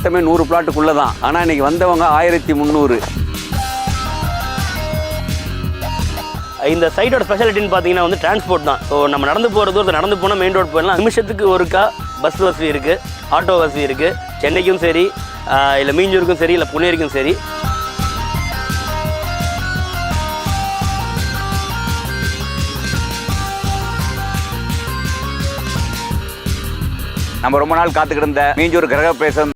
மொத்தமே 100 பிளாட்டுக்குள்ளே தான். ஆனால் இன்றைக்கி வந்தவங்க 1300. இந்த சைட்டோட ஸ்பெஷாலிட்டின்னு பார்த்தீங்கன்னா வந்து டிரான்ஸ்போர்ட் தான். ஸோ நம்ம நடந்து போகிறது ஒரு நடந்து போனால் மெயின் ரோட் போயிடலாம். நிமிஷத்துக்கு ஒருக்கா பஸ் வசதி இருக்குது, ஆட்டோ வசதி இருக்குது. சென்னைக்கும் சரி, இல்லை மீஞ்சூருக்கும் சரி, இல்லை புனேரிக்கும் சரி. நம்ம ரொம்ப நாள் காத்துக்கிட்டு இருந்த மீஞ்சூர் கிரகப்பிரவேசம்